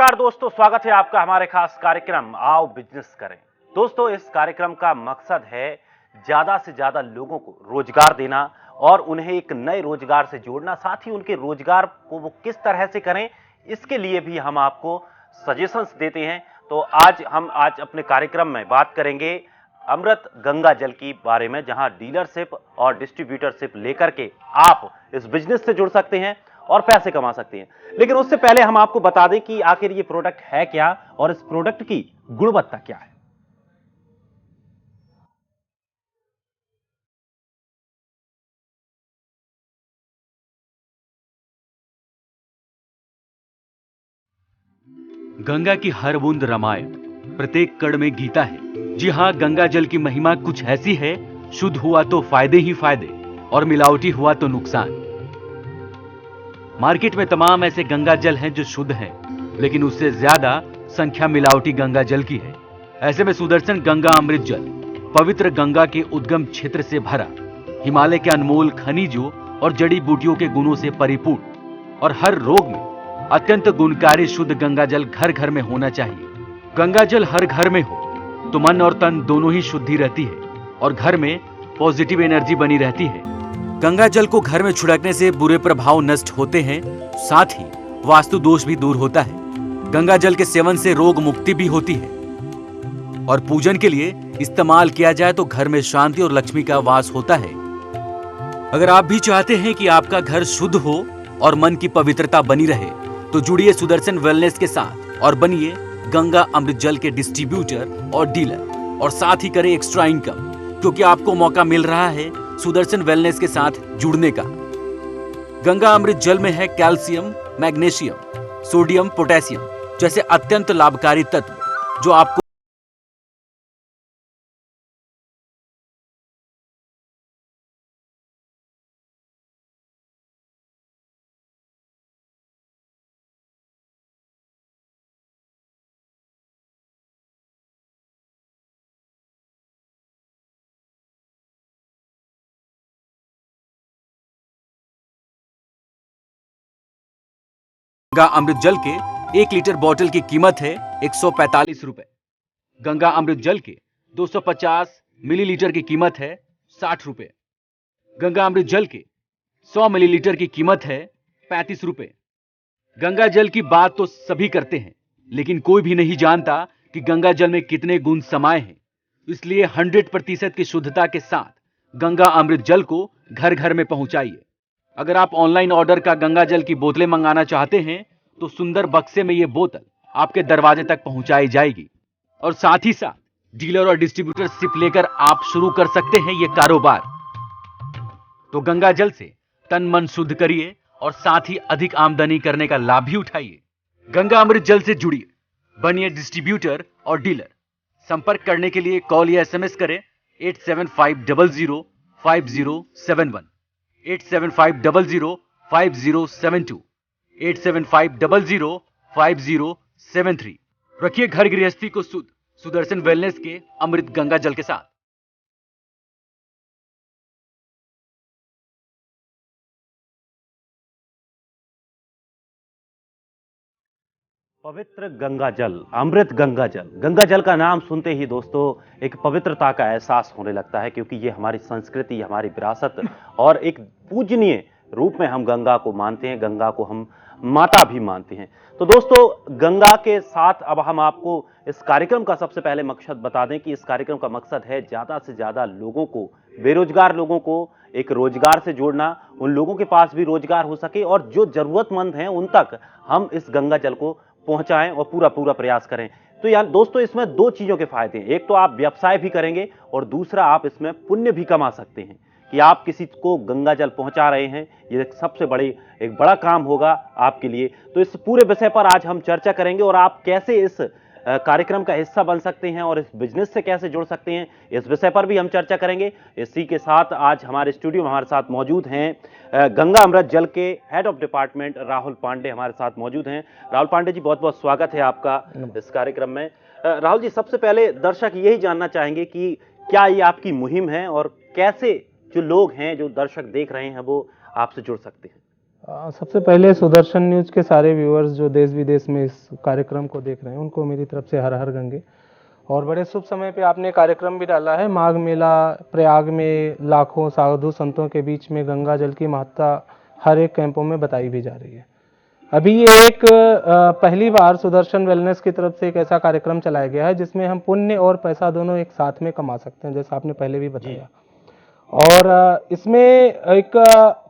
नमस्कार दोस्तों, स्वागत है आपका हमारे खास कार्यक्रम आओ बिजनेस करें। दोस्तों, इस कार्यक्रम का मकसद है ज्यादा से ज्यादा लोगों को रोजगार देना और उन्हें एक नए रोजगार से जोड़ना, साथ ही उनके रोजगार को वो किस तरह से करें, इसके लिए भी हम आपको सजेशंस देते हैं। तो आज अपने कार्यक्रम में बात करेंगे अमृत गंगा जल की बारे में, जहां डीलरशिप और डिस्ट्रीब्यूटरशिप लेकर के आप इस बिजनेस से जुड़ सकते हैं और पैसे कमा सकते हैं। लेकिन उससे पहले हम आपको बता दें कि आखिर ये प्रोडक्ट है क्या और इस प्रोडक्ट की गुणवत्ता क्या है। गंगा की हर बूंद रामायण, प्रत्येक कण में गीता है। जी हाँ, गंगा जल की महिमा कुछ ऐसी है, शुद्ध हुआ तो फायदे ही फायदे और मिलावटी हुआ तो नुकसान। मार्केट में तमाम ऐसे गंगा जल हैं जो शुद्ध हैं, लेकिन उससे ज्यादा संख्या मिलावटी गंगा जल की है। ऐसे में सुदर्शन गंगा अमृत जल पवित्र गंगा के उद्गम क्षेत्र से भरा, हिमालय के अनमोल खनिजों और जड़ी बूटियों के गुणों से परिपूर्ण और हर रोग में अत्यंत गुणकारी शुद्ध गंगा जल घर घर में होना चाहिए। गंगा जल हर घर में हो तो मन और तन दोनों ही शुद्धि रहती है और घर में पॉजिटिव एनर्जी बनी रहती है। गंगा जल को घर में छिड़कने से बुरे प्रभाव नष्ट होते हैं, साथ ही वास्तु दोष भी दूर होता है। गंगा जल के सेवन से रोग मुक्ति भी होती है और पूजन के लिए इस्तेमाल किया जाए तो घर में शांति और लक्ष्मी का वास होता है। अगर आप भी चाहते हैं कि आपका घर शुद्ध हो और मन की पवित्रता बनी रहे, तो जुड़िए सुदर्शन वेलनेस के साथ और बनिए गंगा अमृत जल के डिस्ट्रीब्यूटर और डीलर, और साथ ही करें एक्स्ट्रा इनकम, क्योंकि आपको मौका मिल रहा है सुदर्शन वेलनेस के साथ जुड़ने का। गंगा अमृत जल में है कैल्शियम, मैग्नीशियम, सोडियम, पोटेशियम जैसे अत्यंत लाभकारी तत्व जो आपको गंगा अमृत जल के 1 लीटर बोतल की कीमत है 145 रुपए। गंगा अमृत जल के 250 मिलीलीटर की कीमत है 60 रुपए। गंगा अमृत जल के 100 मिलीलीटर की कीमत है 35 रुपए। गंगा जल की बात तो सभी करते हैं, लेकिन कोई भी नहीं जानता कि गंगा जल में कितने गुण समाये हैं। इसलिए 100% की शुद्धता के साथ गंगा अमृत जल को घर घर में पहुंचाइए। अगर आप ऑनलाइन ऑर्डर का गंगा जल की बोतलें मंगाना चाहते हैं तो सुंदर बक्से में यह बोतल आपके दरवाजे तक पहुंचाई जाएगी, और साथ ही साथ डीलर और डिस्ट्रीब्यूटरशिप लेकर आप शुरू कर सकते हैं यह कारोबार। तो गंगा जल से तन मन शुद्ध करिए और साथ ही अधिक आमदनी करने का लाभ भी उठाइए। गंगा अमृत जल से जुड़िए, बनिए डिस्ट्रीब्यूटर और डीलर। संपर्क करने के लिए कॉल या एसएमएस करें 87500507 87500507 87500507 रखिए घर गृहस्थी को शुद्ध सुदर्शन वेलनेस के अमृत गंगा जल के साथ। पवित्र गंगा जल, अमृत गंगा जल। गंगा जल का नाम सुनते ही दोस्तों एक पवित्रता का एहसास होने लगता है, क्योंकि ये हमारी संस्कृति, हमारी विरासत और एक पूजनीय रूप में हम गंगा को मानते हैं। गंगा को हम माता भी मानते हैं। तो दोस्तों, गंगा के साथ अब हम आपको इस कार्यक्रम का सबसे पहले मकसद बता दें कि इस कार्यक्रम का मकसद है ज्यादा से ज्यादा लोगों को, बेरोजगार लोगों को एक रोजगार से जोड़ना, उन लोगों के पास भी रोजगार हो सके और जो जरूरतमंद हैं उन तक हम इस गंगा जल को पहुंचाएं और पूरा प्रयास करें। तो यार दोस्तों, इसमें 2 चीजों के फायदे हैं। एक तो आप व्यवसाय भी करेंगे और दूसरा आप इसमें पुण्य भी कमा सकते हैं कि आप किसी को गंगा जल पहुंचा रहे हैं। ये सबसे एक बड़ा काम होगा आपके लिए। तो इस पूरे विषय पर आज हम चर्चा करेंगे और आप कैसे इस कार्यक्रम का हिस्सा बन सकते हैं और इस बिजनेस से कैसे जुड़ सकते हैं, इस विषय पर भी हम चर्चा करेंगे। इसी के साथ आज हमारे स्टूडियो में हमारे साथ मौजूद हैं गंगा अमृत जल के head of department Rahul Pandey हमारे साथ मौजूद हैं। राहुल पांडे जी, बहुत बहुत स्वागत है आपका इस कार्यक्रम में। राहुल जी, सबसे पहले दर्शक यही जानना चाहेंगे कि क्या ये आपकी मुहिम है और कैसे जो लोग हैं, जो दर्शक देख रहे हैं, वो आपसे जुड़ सकते हैं। सबसे पहले सुदर्शन न्यूज के सारे व्यूअर्स जो देश विदेश में इस कार्यक्रम को देख रहे हैं उनको मेरी तरफ से हर हर गंगे। और बड़े शुभ समय पे आपने कार्यक्रम भी डाला है। माघ मेला प्रयाग में लाखों साधु संतों के बीच में गंगा जल की महत्ता हर एक कैंपों में बताई भी जा रही है। अभी ये एक पहली बार सुदर्शन वेलनेस की तरफ से एक ऐसा कार्यक्रम चलाया गया है जिसमें हम पुण्य और पैसा दोनों एक साथ में कमा सकते हैं, जैसा आपने पहले भी बताया। और इसमें एक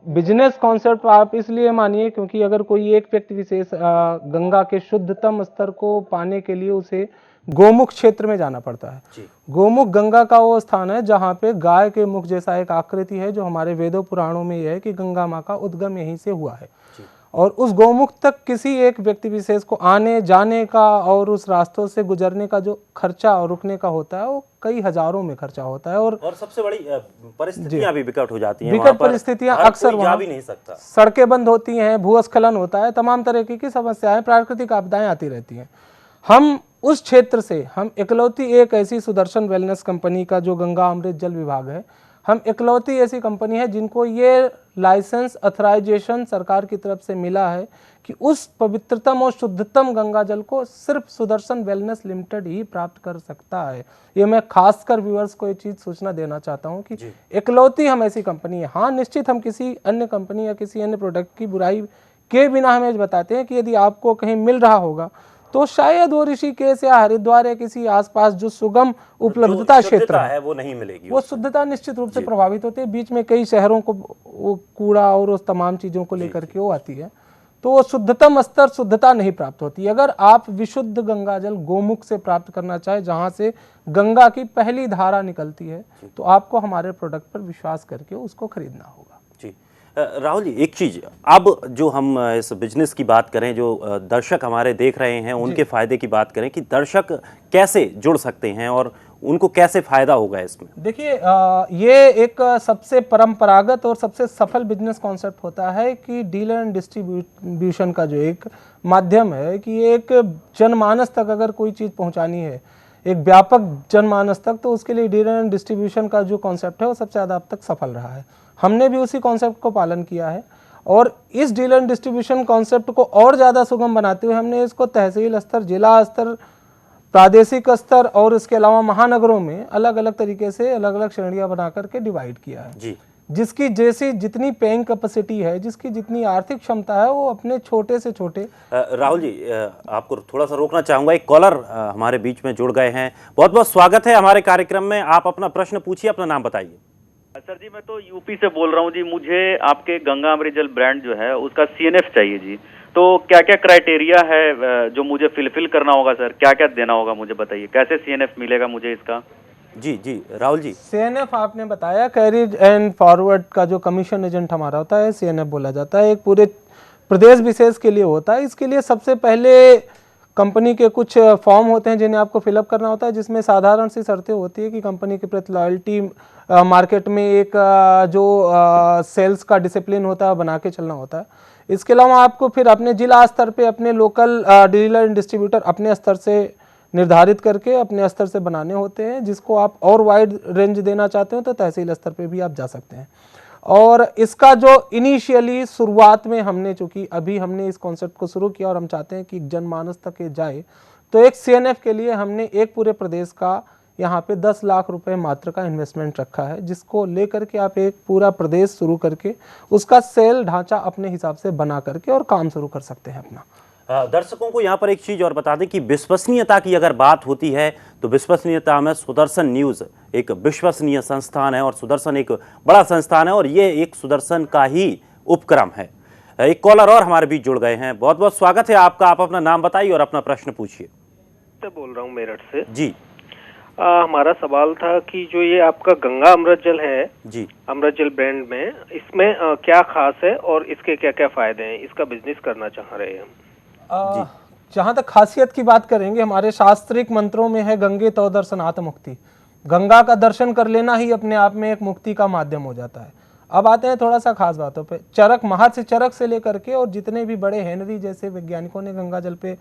बिजनेस कॉन्सेप्ट आप इसलिए मानिए क्योंकि अगर कोई एक व्यक्ति विशेष गंगा के शुद्धतम स्तर को पाने के लिए उसे गोमुख क्षेत्र में जाना पड़ता है। गोमुख गंगा का वो स्थान है जहाँ पे गाय के मुख जैसा एक आकृति है, जो हमारे वेदों पुराणों में यह है कि गंगा माँ का उद्गम यहीं से हुआ है। और उस गौमुख तक किसी एक व्यक्ति विशेष को आने जाने का और उस रास्तों से गुजरने का जो खर्चा और रुकने का होता है वो कई हजारों में खर्चा होता है। और सबसे बड़ी परिस्थितियां भी विकट हो जाती हैं। विकट परिस्थितियां अक्सर जा भी नहीं सकता, सड़कें बंद होती हैं, भूस्खलन होता है, तमाम तरह की समस्याएं, प्राकृतिक आपदाएं आती रहती हैं। हम उस क्षेत्र से हम इकलौती एक ऐसी सुदर्शन वेलनेस कंपनी का जो गंगा अमृत जल विभाग है, हम इकलौती ऐसी कंपनी है जिनको ये लाइसेंस अथराइजेशन सरकार की तरफ से मिला है कि उस पवित्रतम और शुद्धतम गंगा जल को सिर्फ सुदर्शन वेलनेस लिमिटेड ही प्राप्त कर सकता है। ये मैं खासकर व्यूअर्स को ये चीज़ सूचना देना चाहता हूँ कि इकलौती हम ऐसी कंपनी है। हाँ, निश्चित हम किसी अन्य कंपनी या किसी अन्य प्रोडक्ट की बुराई के बिना हमें बताते हैं कि यदि आपको कहीं मिल रहा होगा तो शायद वो ऋषिकेश या हरिद्वार या किसी आसपास जो सुगम उपलब्धता क्षेत्र है वो नहीं मिलेगी, वो शुद्धता निश्चित रूप से प्रभावित होती है। बीच में कई शहरों को वो कूड़ा और उस तमाम चीज़ों को लेकर के वो आती है, तो वो शुद्धतम स्तर शुद्धता नहीं प्राप्त होती। अगर आप विशुद्ध गंगा जल गोमुख से प्राप्त करना चाहे, जहाँ से गंगा की पहली धारा निकलती है, तो आपको हमारे प्रोडक्ट पर विश्वास करके उसको खरीदना होगा। राहुल जी, एक चीज, अब जो हम इस बिजनेस की बात करें, जो दर्शक हमारे देख रहे हैं उनके फायदे की बात करें कि दर्शक कैसे जुड़ सकते हैं और उनको कैसे फायदा होगा इसमें। देखिए, ये एक सबसे परंपरागत और सबसे सफल बिजनेस कॉन्सेप्ट होता है कि डीलर एंड डिस्ट्रीब्यूशन का जो एक माध्यम है कि एक जनमानस तक अगर कोई चीज़ पहुंचानी है, एक व्यापक जनमानस तक, तो उसके लिए डीलर एंड डिस्ट्रीब्यूशन का जो कॉन्सेप्ट है वो सबसे ज़्यादा अब तक सफल रहा है। हमने भी उसी कॉन्सेप्ट को पालन किया है और इस डीलर एंड डिस्ट्रीब्यूशन कॉन्सेप्ट को और ज़्यादा सुगम बनाते हुए हमने इसको तहसील स्तर, जिला स्तर, प्रादेशिक स्तर और इसके अलावा महानगरों में अलग अलग तरीके से अलग अलग श्रेणियां बना करके डिवाइड किया है जी। जिसकी जैसी जितनी पेइंग कैपेसिटी है, जिसकी जितनी आर्थिक क्षमता है, वो अपने छोटे से छोटे। राहुल जी, आपको थोड़ा सा रोकना चाहूंगा, एक कॉलर हमारे बीच में जुड़ गए हैं। बहुत बहुत स्वागत है हमारे कार्यक्रम में। आप अपना प्रश्न पूछिए, अपना नाम बताइए। सर जी, मैं तो यूपी से बोल रहा हूँ जी। मुझे आपके गंगा अमृत जल ब्रांड जो है उसका CNF चाहिए जी। तो क्या क्या क्राइटेरिया है जो मुझे फिलफिल करना होगा सर? क्या क्या देना होगा मुझे बताइए, कैसे CNF मिलेगा मुझे इसका? जी जी राहुल जी, CNF आपने बताया, कैरिज एंड फॉरवर्ड का जो कमीशन एजेंट हमारा होता है, CNF बोला जाता है, एक पूरे प्रदेश विशेष के लिए होता है। इसके लिए सबसे पहले कंपनी के कुछ फॉर्म होते हैं जिन्हें आपको फिलअप करना होता है, जिसमें साधारण सी शर्तें होती है कि कंपनी के प्रति लॉयल्टी, मार्केट में एक जो सेल्स का डिसिप्लिन होता है बना के चलना होता है। इसके अलावा आपको फिर अपने जिला स्तर पे अपने लोकल डीलर एंड डिस्ट्रीब्यूटर अपने स्तर से निर्धारित करके अपने स्तर से बनाने होते हैं। जिसको आप और वाइड रेंज देना चाहते हो तो तहसील स्तर पे भी आप जा सकते हैं। और इसका जो इनिशियली शुरुआत में हमने, चूंकि अभी हमने इस कॉन्सेप्ट को शुरू किया और हम चाहते हैं कि जनमानस तक ये जाए, तो एक CNF के लिए हमने एक पूरे प्रदेश का यहाँ पे 10 लाख रुपए मात्र का इन्वेस्टमेंट रखा है, जिसको लेकर के आप एक पूरा प्रदेश शुरू करके उसका सेल ढांचा अपने हिसाब से बना करके और काम शुरू कर सकते हैं अपना। दर्शकों को यहाँ पर एक चीज और बता दें कि विश्वसनीयता की अगर बात होती है तो विश्वसनीयता में सुदर्शन न्यूज एक विश्वसनीय संस्थान है और सुदर्शन एक बड़ा संस्थान है और ये एक सुदर्शन का ही उपक्रम है। एक कॉलर और हमारे बीच जुड़ गए हैं। बहुत बहुत स्वागत है आपका। आप अपना नाम बताइए और अपना प्रश्न पूछिए। बोल रहा हूँ मेरठ से जी। हमारा सवाल था कि जो ये आपका गंगा अमृत जल है जी, अमृत जल ब्रांड में, इसमें क्या खास है और इसके क्या क्या फायदे हैं? इसका बिजनेस करना चाह रहे हैं हम। जहाँ तक खासियत की बात करेंगे, हमारे शास्त्रिक मंत्रों में है गंगे तो दर्शनात् मुक्ति। गंगा का दर्शन कर लेना ही अपने आप में एक मुक्ति का माध्यम हो जाता है। अब आते हैं थोड़ा सा खास बातों पे। चरक, महर्षि चरक से लेकर के और जितने भी बड़े हेनरी जैसे वैज्ञानिकों ने गंगा जल पे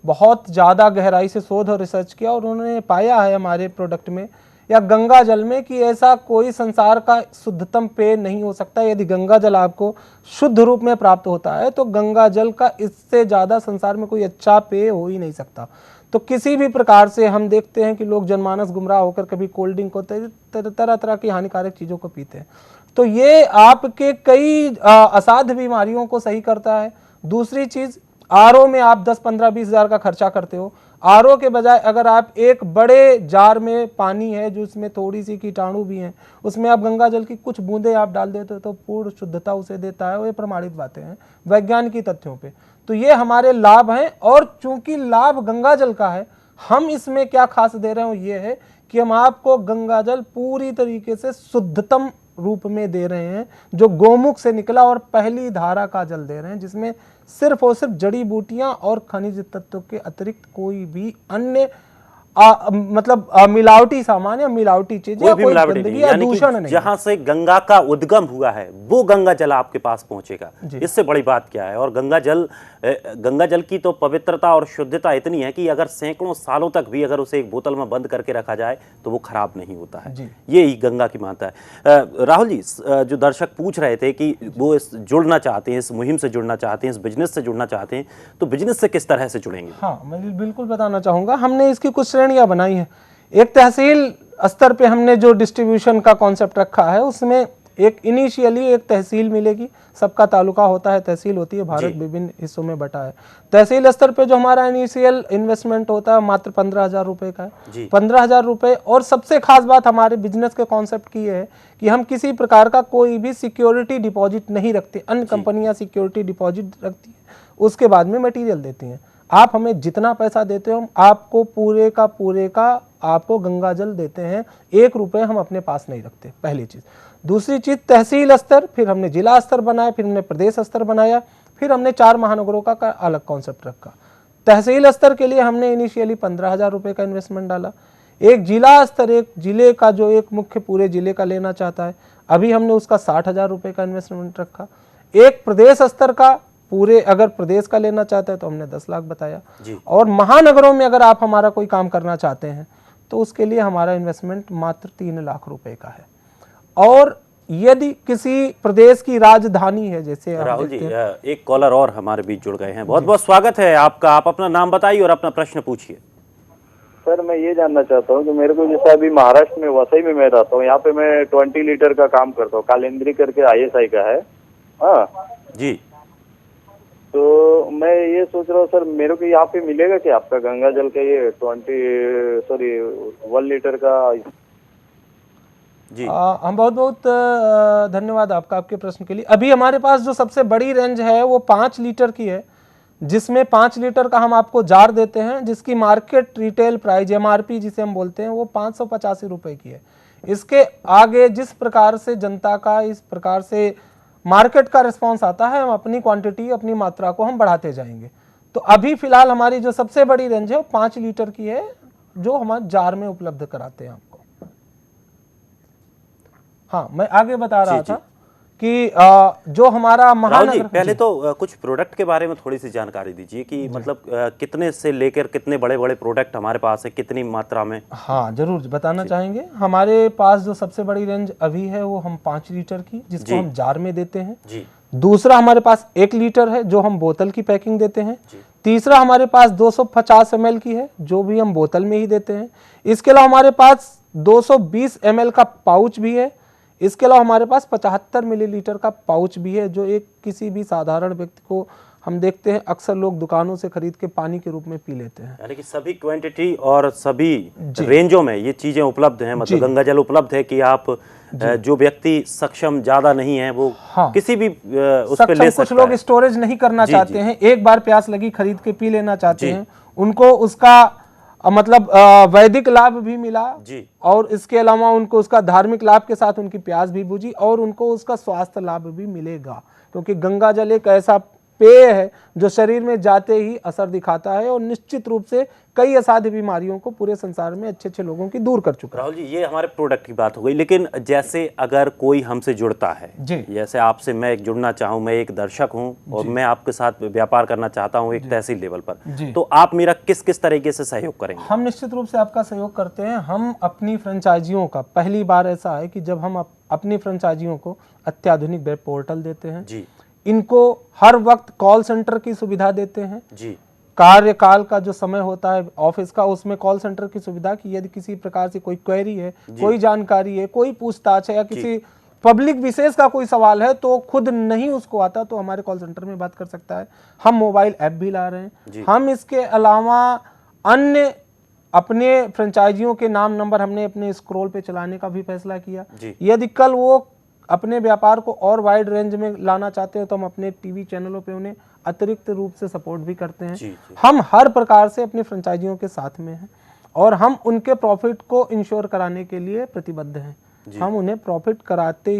बहुत ज़्यादा गहराई से शोध और रिसर्च किया और उन्होंने पाया है हमारे प्रोडक्ट में या गंगा जल में कि ऐसा कोई संसार का शुद्धतम पेय नहीं हो सकता। यदि गंगा जल आपको शुद्ध रूप में प्राप्त होता है तो गंगा जल का इससे ज़्यादा संसार में कोई अच्छा पेय हो ही नहीं सकता। तो किसी भी प्रकार से हम देखते हैं कि लोग जनमानस गुमराह होकर कभी कोल्ड ड्रिंक को तरह तरह की हानिकारक चीज़ों को पीते हैं। तो ये आपके कई असाध्य बीमारियों को सही करता है। दूसरी चीज़, आरओ में आप 10, 15, 20 हज़ार का खर्चा करते हो, आरओ के बजाय अगर आप एक बड़े जार में पानी है जो उसमें थोड़ी सी कीटाणु भी हैं, उसमें आप गंगा जल की कुछ बूंदे आप डाल देते हो तो पूर्ण शुद्धता उसे देता है। ये प्रमाणित बातें हैं वैज्ञानिक तथ्यों पे। तो ये हमारे लाभ हैं, और चूंकि लाभ गंगा जल का है, हम इसमें क्या खास दे रहे हो ये है कि हम आपको गंगा जल पूरी तरीके से शुद्धतम रूप में दे रहे हैं, जो गोमुख से निकला और पहली धारा का जल दे रहे हैं, जिसमें सिर्फ और सिर्फ जड़ी बूटियां और खनिज तत्व के अतिरिक्त कोई भी अन्य मिलावटी सामान या मिलावटी चीज या कोई गंदगी या दूषण नहीं। जहां से गंगा का उद्गम हुआ है वो गंगा जल आपके पास पहुंचेगा, इससे बड़ी बात क्या है। और गंगा जल की तो पवित्रता और शुद्धता इतनी है कि अगर सैकड़ों सालों तक भी अगर उसे एक बोतल में बंद करके रखा जाए तो वो खराब नहीं होता है। ये ही गंगा की मानता है। राहुल जी, जो दर्शक पूछ रहे थे कि वो जुड़ना चाहते हैं, इस मुहिम से जुड़ना चाहते हैं, इस बिजनेस से जुड़ना चाहते हैं, तो बिजनेस से किस तरह से जुड़ेंगे? हाँ, मैं बिल्कुल बताना चाहूंगा। हमने इसकी कुछ श्रेणियां बनाई हैं। एक तहसील स्तर पे हमने जो डिस्ट्रीब्यूशन का कॉन्सेप्ट रखा है, उसमें एक इनिशियली एक तहसील मिलेगी, सबका तालुका होता है, तहसील होती है, भारत विभिन्न हिस्सों में बटा है। तहसील स्तर पे जो हमारा इनिशियल इन्वेस्टमेंट होता है मात्र 15,000 रुपए का है, 15,000 रुपए। और सबसे खास बात हमारे बिजनेस के कॉन्सेप्ट की है कि हम किसी प्रकार का कोई भी सिक्योरिटी डिपॉजिट नहीं रखते। अन्य कंपनियां सिक्योरिटी डिपॉजिट रखती है, उसके बाद में मटीरियल देती हैं। आप हमें जितना पैसा देते हो, हम आपको पूरे का आपको गंगा जल देते हैं। 1 रुपये हम अपने पास नहीं रखते, पहली चीज़। दूसरी चीज़, तहसील स्तर, फिर हमने जिला स्तर बनाया, फिर हमने प्रदेश स्तर बनाया, फिर हमने 4 महानगरों का अलग कॉन्सेप्ट रखा। तहसील स्तर के लिए हमने इनिशियली 15,000 रुपये का इन्वेस्टमेंट डाला। एक जिला स्तर, एक जिले का जो एक मुख्य पूरे जिले का लेना चाहता है, अभी हमने उसका 60,000 रुपये का इन्वेस्टमेंट रखा। एक प्रदेश स्तर का, पूरे अगर प्रदेश का लेना चाहते हैं तो हमने 10 लाख बताया। और महानगरों में अगर आप हमारा कोई काम करना चाहते हैं तो उसके लिए हमारा इन्वेस्टमेंट मात्र 3 लाख रुपए का है। और यदि किसी प्रदेश की राजधानी है, जैसे राहुल जी, एक कॉलर और हमारे बीच जुड़ गए हैं, बहुत बहुत स्वागत है आपका। आप अपना नाम बताइए और अपना प्रश्न पूछिए। सर, मैं ये जानना चाहता हूँ कि मेरे को जैसे अभी महाराष्ट्र में वसई में मैं रहता हूँ, यहाँ पे मैं 20 लीटर का काम करता हूँ, कालेंद्री करके ISI का है। हाँ जी, तो मैं ये सोच रहा हूँ सर, मेरे को यहाँ पे मिलेगा क्या आपका गंगा जल का ये 1 लीटर का? जी, हम बहुत बहुत धन्यवाद आपका, आपके प्रश्न के लिए। अभी हमारे पास जो सबसे बड़ी रेंज है वो 5 लीटर की है, जिसमें 5 लीटर का हम आपको जार देते हैं, जिसकी मार्केट रिटेल प्राइस MRP जिसे हम बोलते हैं वो 585 रुपए की है। इसके आगे जिस प्रकार से जनता का इस प्रकार से मार्केट का रिस्पांस आता है, हम अपनी क्वांटिटी, अपनी मात्रा को हम बढ़ाते जाएंगे। तो अभी फिलहाल हमारी जो सबसे बड़ी रेंज है वो 5 लीटर की है, जो हमारे जार में उपलब्ध कराते हैं आपको। हाँ, मैं आगे बता रहा था कि जो हमारा महानगर, पहले तो कुछ प्रोडक्ट के बारे में थोड़ी सी जानकारी दीजिए कि मतलब कितने से लेकर कितने बड़े बड़े प्रोडक्ट हमारे पास है, कितनी मात्रा में? हाँ, जरूर बताना चाहेंगे। हमारे पास जो सबसे बड़ी रेंज अभी है वो हम 5 लीटर की, जिसको हम जार में देते हैं। दूसरा हमारे पास 1 लीटर है, जो हम बोतल की पैकिंग देते हैं। तीसरा हमारे पास 250 ml की है, जो भी हम बोतल में ही देते हैं। इसके अलावा हमारे पास 220 ml का पाउच भी है। इसके अलावा हमारे पास 75 मिलीलीटर का पाउच भी है, जो एक किसी भी साधारण व्यक्ति को हम देखते हैं अक्सर लोग दुकानों से खरीद के पानी के रूप में पी लेते हैं। यानी कि सभी क्वांटिटी और सभी रेंजों में ये चीजें उपलब्ध हैं, मतलब गंगा जल उपलब्ध है कि आप जो व्यक्ति सक्षम ज्यादा नहीं है वो किसी भी उस पे ले सकता है। कुछ लोग स्टोरेज नहीं करना चाहते हैं, एक बार प्यास लगी खरीद के पी लेना चाहते हैं, उनको उसका मतलब वैदिक लाभ भी मिला और इसके अलावा उनको उसका धार्मिक लाभ के साथ उनकी प्यास भी बुझी और उनको उसका स्वास्थ्य लाभ भी मिलेगा, क्योंकि गंगा जल एक ऐसा पेय है जो शरीर में जाते ही असर दिखाता है और निश्चित रूप से कई असाध्य बीमारियों को पूरे संसार में अच्छे अच्छे लोगों की दूर कर चुका है। राहुल जी, ये हमारे प्रोडक्ट की बात हो गई, लेकिन जैसे अगर कोई हमसे जुड़ता है, जी, जैसे आपसे मैं जुड़ना चाहूँ, मैं एक दर्शक हूँ और मैं आपके साथ व्यापार करना चाहता हूँ एक तहसील लेवल पर, तो आप मेरा किस किस तरीके से सहयोग करेंगे? हम निश्चित रूप से आपका सहयोग करते हैं। हम अपनी फ्रेंचाइजियों का, पहली बार ऐसा है कि जब हम अपनी फ्रेंचाइजियों को अत्याधुनिक वेब पोर्टल देते हैं जी, इनको हर वक्त कॉल सेंटर की सुविधा देते हैं जी, कार्यकाल का जो समय होता है ऑफिस का, उसमें कॉल सेंटर की सुविधा की यदि किसी प्रकार से कोई क्वेरी है, कोई जानकारी है, कोई पूछताछ है या किसी पब्लिक विशेष का कोई सवाल है तो खुद नहीं उसको आता तो हमारे कॉल सेंटर में बात कर सकता है। हम मोबाइल ऐप भी ला रहे हैं। हम इसके अलावा अन्य अपने फ्रेंचाइजियों के नाम नंबर हमने अपने स्क्रॉल पे चलाने का भी फैसला किया। यदि कल वो अपने व्यापार को और वाइड रेंज में लाना चाहते हैं तो हम अपने टीवी चैनलों पे उन्हें अतिरिक्त रूप से सपोर्ट भी करते हैं। हम हर प्रकार से अपनी फ्रेंचाइजियों के साथ में हैं और हम उनके प्रॉफिट को इंश्योर कराने के लिए प्रतिबद्ध हैं। हम उन्हें प्रॉफिट कराते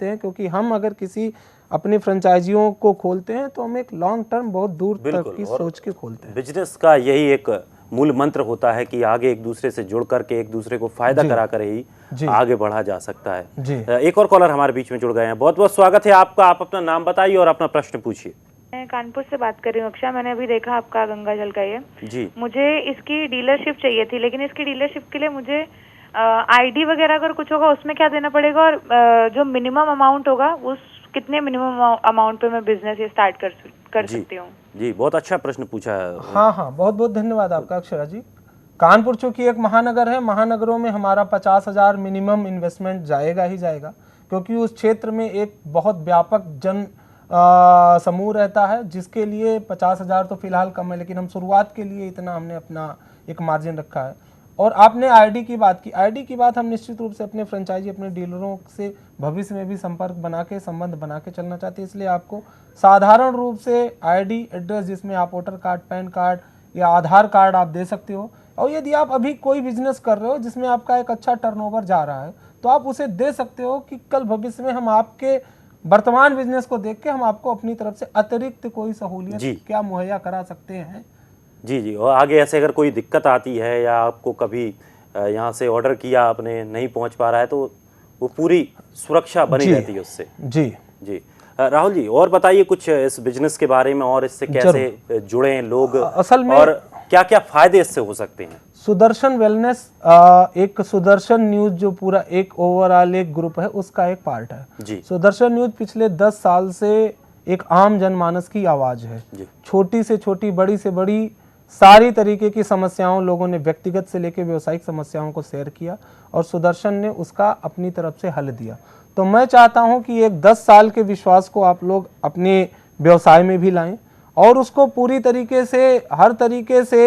हैं क्योंकि हम अगर किसी अपनी फ्रेंचाइजियों को खोलते हैं तो हम एक लॉन्ग टर्म बहुत दूर तक की सोच के खोलते हैं। बिजनेस का यही एक मूल मंत्र होता है कि आगे एक दूसरे से जुड़ करके एक दूसरे को फायदा करा कर ही आगे बढ़ा जा सकता है। एक और कॉलर हमारे बीच में जुड़ गए हैं, बहुत बहुत स्वागत है आपका। आप अपना नाम बताइए और अपना प्रश्न पूछिए। मैं कानपुर से बात कर रही हूँ अक्षा। मैंने अभी देखा आपका गंगा जल का ये जी, मुझे इसकी डीलरशिप चाहिए थी, लेकिन इसकी डीलरशिप के लिए मुझे आईडी वगैरह अगर कुछ होगा उसमें क्या देना पड़ेगा और जो मिनिमम अमाउंट होगा उस कितने मिनिमम अमाउंट पे मैं बिजनेस ये स्टार्ट कर सकती हूँ? जी, बहुत अच्छा प्रश्न पूछा है। हाँ, बहुत बहुत धन्यवाद आपका अक्षरा जी। कानपुर चूंकि एक महानगर है, महानगरों में हमारा 50,000 मिनिमम इन्वेस्टमेंट जाएगा ही जाएगा, क्योंकि उस क्षेत्र में एक बहुत व्यापक जन समूह रहता है जिसके लिए 50,000 तो फिलहाल कम है, लेकिन हम शुरुआत के लिए इतना हमने अपना एक मार्जिन रखा है। और आपने आईडी की बात की, आईडी की बात हम निश्चित रूप से अपने फ्रेंचाइजी अपने डीलरों से भविष्य में भी संपर्क बना के संबंध बना के चलना चाहते हैं, इसलिए आपको साधारण रूप से आईडी एड्रेस जिसमें आप वोटर कार्ड, पैन कार्ड या आधार कार्ड आप दे सकते हो। और यदि आप अभी कोई बिजनेस कर रहे हो जिसमें आपका एक अच्छा टर्नओवर जा रहा है तो आप उसे दे सकते हो कि कल भविष्य में हम आपके वर्तमान बिजनेस को देख के हम आपको अपनी तरफ से अतिरिक्त कोई सहूलियत क्या मुहैया करा सकते हैं। जी, और आगे ऐसे अगर कोई दिक्कत आती है या आपको कभी यहाँ से ऑर्डर किया आपने नहीं पहुँच पा रहा है तो वो पूरी सुरक्षा बनी रहती है उससे। जी, राहुल जी और बताइए कुछ इस बिजनेस के बारे में और इससे कैसे जुड़े लोग असल में और क्या क्या फायदे इससे हो सकते हैं? सुदर्शन वेलनेस एक सुदर्शन न्यूज जो पूरा एक ओवरऑल एक ग्रुप है उसका एक पार्ट है जी। सुदर्शन न्यूज पिछले 10 साल से एक आम जनमानस की आवाज है। छोटी से छोटी, बड़ी से बड़ी सारी तरीके की समस्याओं लोगों ने व्यक्तिगत से लेकर व्यवसायिक समस्याओं को शेयर किया और सुदर्शन ने उसका अपनी तरफ से हल दिया। तो मैं चाहता हूं कि एक 10 साल के विश्वास को आप लोग अपने व्यवसाय में भी लाएं और उसको पूरी तरीके से हर तरीके से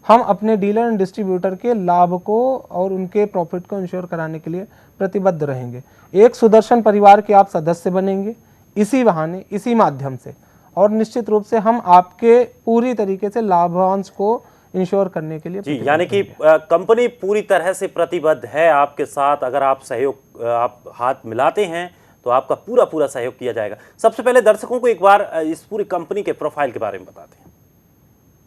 हम अपने डीलर एंड डिस्ट्रीब्यूटर के लाभ को और उनके प्रॉफिट को इंश्योर कराने के लिए प्रतिबद्ध रहेंगे। एक सुदर्शन परिवार के आप सदस्य बनेंगे इसी बहाने, इसी माध्यम से, और निश्चित रूप से हम आपके पूरी तरीके से लाभांश को इंश्योर करने के लिए जी, यानी कि कंपनी पूरी तरह से प्रतिबद्ध है आपके साथ। अगर आप सहयोग आप हाथ मिलाते हैं तो आपका पूरा सहयोग किया जाएगा। सबसे पहले दर्शकों को एक बार इस पूरी कंपनी के प्रोफाइल के बारे में बताते हैं।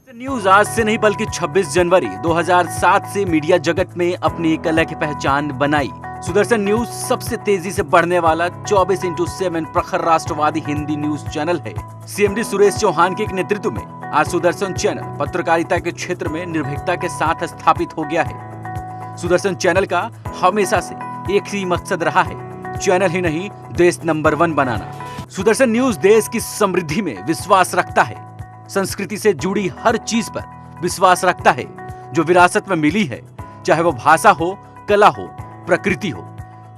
न्यूज आज से नहीं बल्कि 26 जनवरी 2007 से मीडिया जगत में अपनी एक अलग पहचान बनाई। सुदर्शन न्यूज सबसे तेजी से बढ़ने वाला 24/7 प्रखर राष्ट्रवादी हिंदी न्यूज चैनल है। सीएमडी सुरेश चौहान के एक नेतृत्व में आज सुदर्शन चैनल पत्रकारिता के क्षेत्र में निर्भीकता के साथ स्थापित हो गया है। सुदर्शन चैनल का हमेशा से एक ही मकसद रहा है, चैनल ही नहीं देश नंबर 1 बनाना। सुदर्शन न्यूज देश की समृद्धि में विश्वास रखता है, संस्कृति से जुड़ी हर चीज पर विश्वास रखता है जो विरासत में मिली है, चाहे वो भाषा हो, कला हो, प्रकृति हो।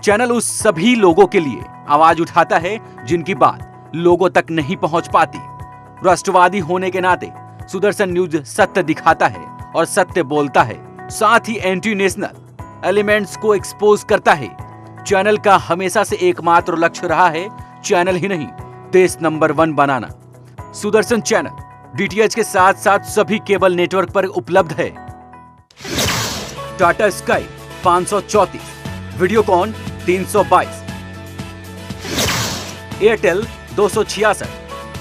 चैनल उस सभी लोगों के लिए आवाज उठाता है जिनकी बात लोगों तक नहीं पहुंच पाती। राष्ट्रवादी होने के नाते सुदर्शन न्यूज सत्य दिखाता है और सत्य बोलता है, साथ ही एंटी नेशनल एलिमेंट्स को एक्सपोज करता है। चैनल का हमेशा से एकमात्र लक्ष्य रहा है चैनल ही नहीं देश नंबर 1 बनाना। सुदर्शन चैनल डीटीएच के साथ साथ सभी केबल नेटवर्क पर उपलब्ध है। टाटा स्काई 534, वीडियोकॉन 322, एयरटेल 266,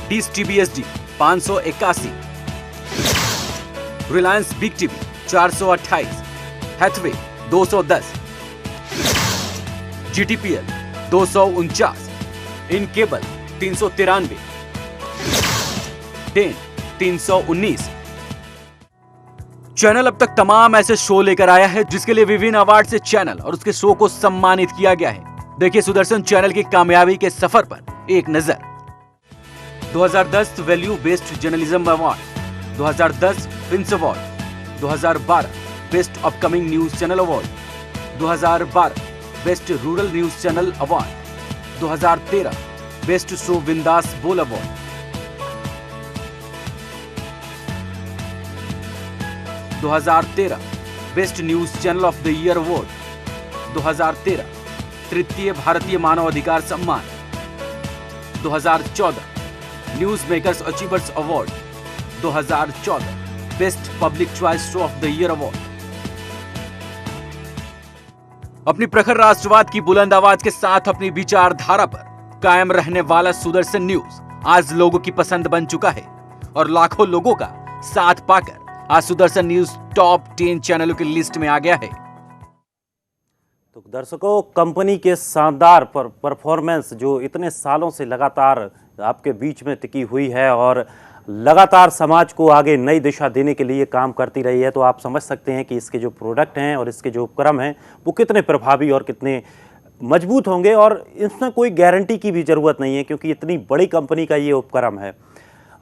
टीस TBSD 581, Reliance big TV 428, Hathway 210, GTPL 249, in cable 393, ten 319। Channel अब तक तमाम ऐसे शो लेकर आया है जिसके लिए विभिन्न अवार्ड से चैनल और उसके शो को सम्मानित किया गया है। देखिए सुदर्शन चैनल की कामयाबी के सफर पर एक नजर। 2010 value based journalism award, 2010 Prince award, 2012 best upcoming news channel award, 2012 best rural news channel award, 2013 best show बिंदास बोल award, 2013 best news channel of the year award, 2013 तृतीय भारतीय मानव अधिकार सम्मान, 2014 news makers achievers award, 2014 best public choice show off the year award. अपनी प्रखर राष्ट्रवाद की बुलंद आवाज के साथ अपनी विचारधारा पर कायम रहने वाला सुदर्शन न्यूज आज लोगों की पसंद बन चुका है और लाखों लोगों का साथ पाकर आज सुदर्शन न्यूज टॉप 10 चैनलों की लिस्ट में आ गया है। तो दर्शकों, कंपनी के शानदार परफॉर्मेंस जो इतने सालों से लगातार आपके बीच में टिकी हुई है और लगातार समाज को आगे नई दिशा देने के लिए काम करती रही है, तो आप समझ सकते हैं कि इसके जो प्रोडक्ट हैं और इसके जो उपक्रम हैं वो कितने प्रभावी और कितने मजबूत होंगे। और इसमें कोई गारंटी की भी ज़रूरत नहीं है क्योंकि इतनी बड़ी कंपनी का ये उपक्रम है।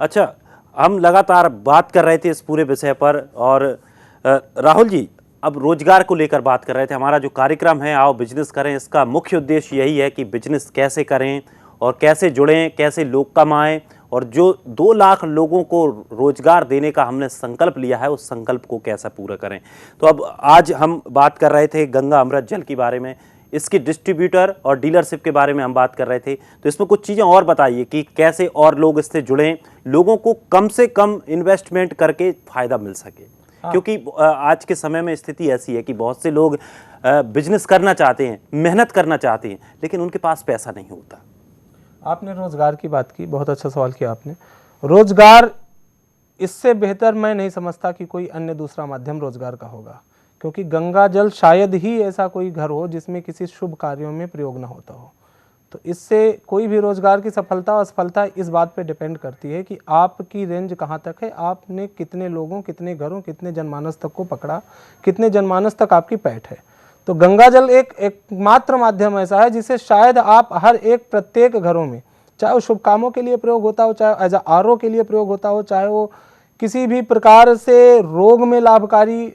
अच्छा, हम लगातार बात कर रहे थे इस पूरे विषय पर और राहुल जी अब रोजगार को लेकर बात कर रहे थे। हमारा जो कार्यक्रम है आओ बिजनेस करें, इसका मुख्य उद्देश्य यही है कि बिजनेस कैसे करें और कैसे जुड़ें, कैसे लोग कमाएं और जो 2 लाख लोगों को रोजगार देने का हमने संकल्प लिया है उस संकल्प को कैसे पूरा करें। तो अब आज हम बात कर रहे थे गंगा अमृत जल के बारे में, इसकी डिस्ट्रीब्यूटर और डीलरशिप के बारे में हम बात कर रहे थे। तो इसमें कुछ चीज़ें और बताइए कि कैसे और लोग इससे जुड़ें, लोगों को कम से कम इन्वेस्टमेंट करके फ़ायदा मिल सके। क्योंकि आज के समय में स्थिति ऐसी है कि बहुत से लोग बिजनेस करना चाहते हैं, मेहनत करना चाहते हैं, लेकिन उनके पास पैसा नहीं होता। आपने रोजगार की बात की, बहुत अच्छा सवाल किया आपने। रोजगार इससे बेहतर मैं नहीं समझता कि कोई अन्य दूसरा माध्यम रोजगार का होगा, क्योंकि गंगा जल शायद ही ऐसा कोई घर हो जिसमें किसी शुभ कार्यों में प्रयोग ना होता हो। तो इससे कोई भी रोजगार की सफलता और असफलता इस बात पे डिपेंड करती है कि आपकी रेंज कहाँ तक है, आपने कितने लोगों, कितने घरों, कितने जनमानस तक को पकड़ा, कितने जनमानस तक आपकी पैठ है। तो गंगा जल एक मात्र माध्यम ऐसा है जिसे शायद आप हर एक प्रत्येक घरों में, चाहे वो शुभ कामों के लिए प्रयोग होता हो, चाहे एज आरओ के लिए प्रयोग होता हो, चाहे वो किसी भी प्रकार से रोग में लाभकारी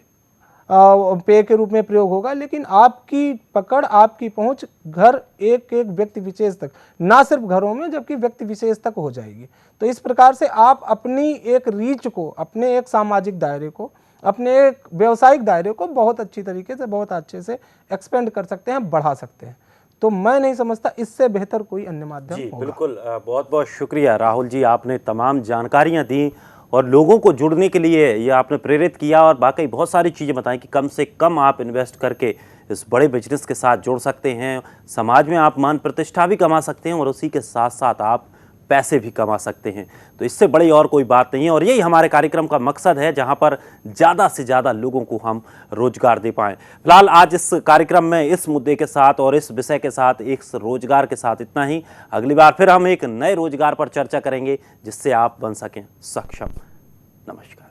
पेय के रूप में प्रयोग होगा, लेकिन आपकी पकड़, आपकी पहुंच घर एक एक व्यक्ति विशेष तक, ना सिर्फ घरों में जबकि व्यक्ति विशेष तक हो जाएगी। तो इस प्रकार से आप अपनी एक रीच को, अपने एक सामाजिक दायरे को, अपने एक व्यवसायिक दायरे को बहुत अच्छी तरीके से, बहुत अच्छे से एक्सपेंड कर सकते हैं, बढ़ा सकते हैं। तो मैं नहीं समझता इससे बेहतर कोई अन्य माध्यम होगा। बिल्कुल, बहुत बहुत शुक्रिया राहुल जी, आपने तमाम जानकारियाँ दी और लोगों को जुड़ने के लिए ये आपने प्रेरित किया और वाकई बहुत सारी चीज़ें बताई कि कम से कम आप इन्वेस्ट करके इस बड़े बिजनेस के साथ जुड़ सकते हैं, समाज में आप मान प्रतिष्ठा भी कमा सकते हैं और उसी के साथ साथ आप पैसे भी कमा सकते हैं। तो इससे बड़ी और कोई बात नहीं है और यही हमारे कार्यक्रम का मकसद है, जहां पर ज़्यादा से ज़्यादा लोगों को हम रोजगार दे पाएँ। फिलहाल आज इस कार्यक्रम में इस मुद्दे के साथ और इस विषय के साथ, एक रोजगार के साथ इतना ही। अगली बार फिर हम एक नए रोजगार पर चर्चा करेंगे जिससे आप बन सकें सक्षम। नमस्कार।